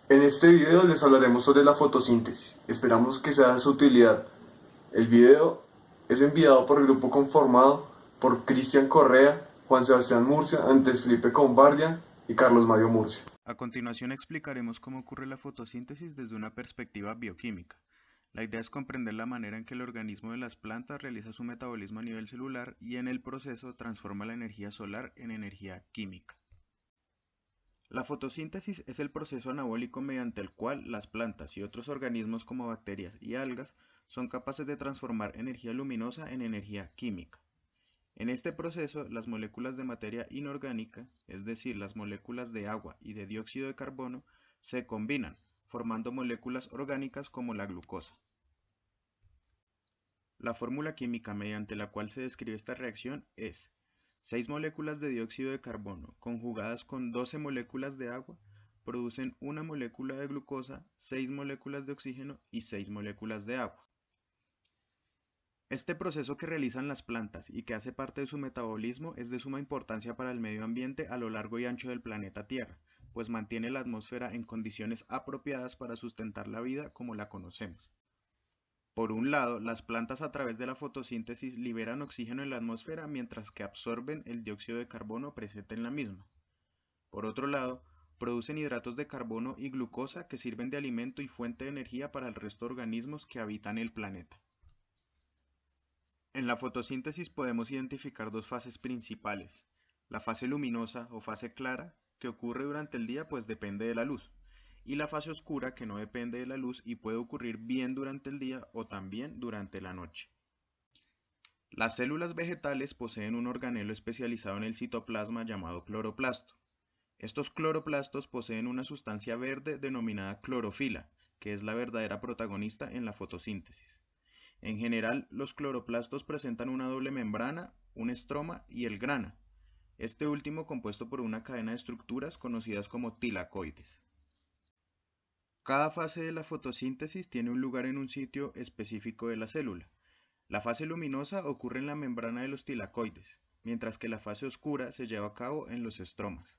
En este video les hablaremos sobre la fotosíntesis. Esperamos que sea de su utilidad. El video es enviado por el grupo conformado por Cristian Correa, Juan Sebastián Murcia, Andrés Felipe Combardia y Carlos Mario Murcia. A continuación explicaremos cómo ocurre la fotosíntesis desde una perspectiva bioquímica. La idea es comprender la manera en que el organismo de las plantas realiza su metabolismo a nivel celular y en el proceso transforma la energía solar en energía química. La fotosíntesis es el proceso anabólico mediante el cual las plantas y otros organismos como bacterias y algas son capaces de transformar energía luminosa en energía química. En este proceso, las moléculas de materia inorgánica, es decir, las moléculas de agua y de dióxido de carbono, se combinan, formando moléculas orgánicas como la glucosa. La fórmula química mediante la cual se describe esta reacción es 6 moléculas de dióxido de carbono conjugadas con 12 moléculas de agua producen una molécula de glucosa, 6 moléculas de oxígeno y 6 moléculas de agua. Este proceso que realizan las plantas y que hace parte de su metabolismo es de suma importancia para el medio ambiente a lo largo y ancho del planeta Tierra, pues mantiene la atmósfera en condiciones apropiadas para sustentar la vida como la conocemos. Por un lado, las plantas a través de la fotosíntesis liberan oxígeno en la atmósfera mientras que absorben el dióxido de carbono presente en la misma. Por otro lado, producen hidratos de carbono y glucosa que sirven de alimento y fuente de energía para el resto de organismos que habitan el planeta. En la fotosíntesis podemos identificar dos fases principales. La fase luminosa o fase clara, que ocurre durante el día pues depende de la luz, y la fase oscura que no depende de la luz y puede ocurrir bien durante el día o también durante la noche. Las células vegetales poseen un organelo especializado en el citoplasma llamado cloroplasto. Estos cloroplastos poseen una sustancia verde denominada clorofila, que es la verdadera protagonista en la fotosíntesis. En general, los cloroplastos presentan una doble membrana, un estroma y el grana, este último compuesto por una cadena de estructuras conocidas como tilacoides. Cada fase de la fotosíntesis tiene un lugar en un sitio específico de la célula. La fase luminosa ocurre en la membrana de los tilacoides, mientras que la fase oscura se lleva a cabo en los estromas.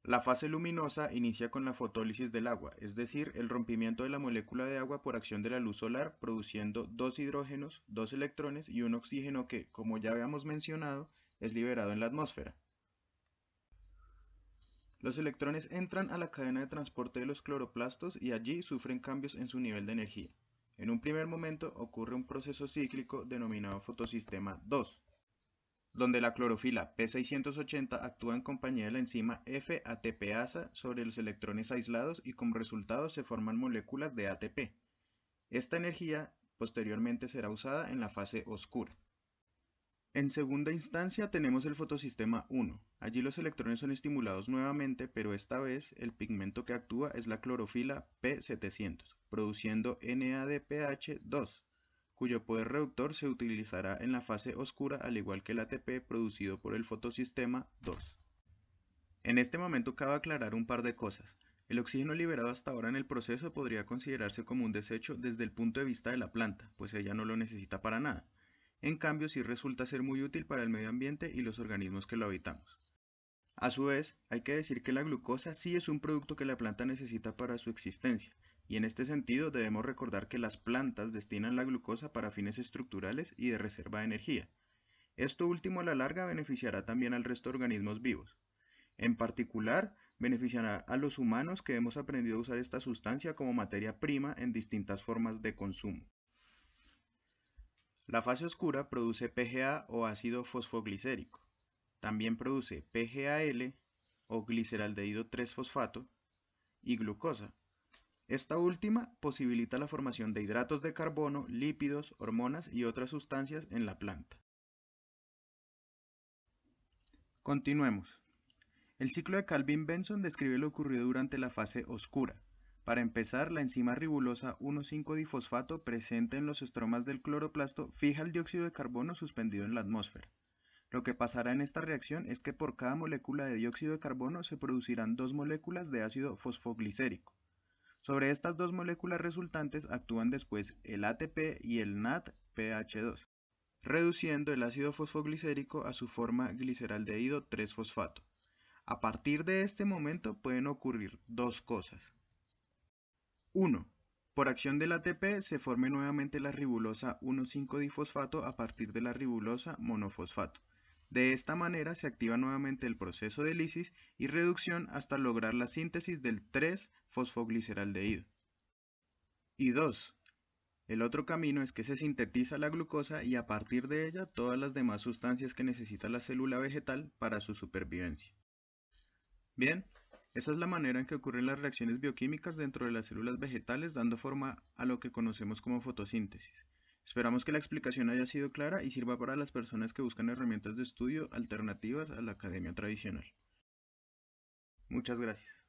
La fase luminosa inicia con la fotólisis del agua, es decir, el rompimiento de la molécula de agua por acción de la luz solar, produciendo dos hidrógenos, dos electrones y un oxígeno que, como ya habíamos mencionado, es liberado en la atmósfera. Los electrones entran a la cadena de transporte de los cloroplastos y allí sufren cambios en su nivel de energía. En un primer momento ocurre un proceso cíclico denominado fotosistema 2, donde la clorofila P680 actúa en compañía de la enzima F-ATPasa sobre los electrones aislados y como resultado se forman moléculas de ATP. Esta energía posteriormente será usada en la fase oscura. En segunda instancia tenemos el fotosistema 1. Allí los electrones son estimulados nuevamente, pero esta vez el pigmento que actúa es la clorofila P700, produciendo NADPH2, cuyo poder reductor se utilizará en la fase oscura al igual que el ATP producido por el fotosistema 2. En este momento cabe aclarar un par de cosas. El oxígeno liberado hasta ahora en el proceso podría considerarse como un desecho desde el punto de vista de la planta, pues ella no lo necesita para nada. En cambio, sí resulta ser muy útil para el medio ambiente y los organismos que lo habitamos. A su vez, hay que decir que la glucosa sí es un producto que la planta necesita para su existencia, y en este sentido debemos recordar que las plantas destinan la glucosa para fines estructurales y de reserva de energía. Esto último a la larga beneficiará también al resto de organismos vivos. En particular, beneficiará a los humanos que hemos aprendido a usar esta sustancia como materia prima en distintas formas de consumo. La fase oscura produce PGA o ácido fosfoglicérico. También produce PGAL o gliceraldehído 3-fosfato y glucosa. Esta última posibilita la formación de hidratos de carbono, lípidos, hormonas y otras sustancias en la planta. Continuemos. El ciclo de Calvin-Benson describe lo ocurrido durante la fase oscura. Para empezar, la enzima ribulosa 1,5-difosfato presente en los estromas del cloroplasto fija el dióxido de carbono suspendido en la atmósfera. Lo que pasará en esta reacción es que por cada molécula de dióxido de carbono se producirán dos moléculas de ácido fosfoglicérico. Sobre estas dos moléculas resultantes actúan después el ATP y el NADPH2, reduciendo el ácido fosfoglicérico a su forma gliceraldehído 3-fosfato. A partir de este momento pueden ocurrir dos cosas. 1. Por acción del ATP se forme nuevamente la ribosa 1,5-difosfato a partir de la ribosa monofosfato. De esta manera se activa nuevamente el proceso de lisis y reducción hasta lograr la síntesis del 3-fosfogliceraldehído. Y 2. El otro camino es que se sintetiza la glucosa y a partir de ella todas las demás sustancias que necesita la célula vegetal para su supervivencia. Bien, esa es la manera en que ocurren las reacciones bioquímicas dentro de las células vegetales, dando forma a lo que conocemos como fotosíntesis. Esperamos que la explicación haya sido clara y sirva para las personas que buscan herramientas de estudio alternativas a la academia tradicional. Muchas gracias.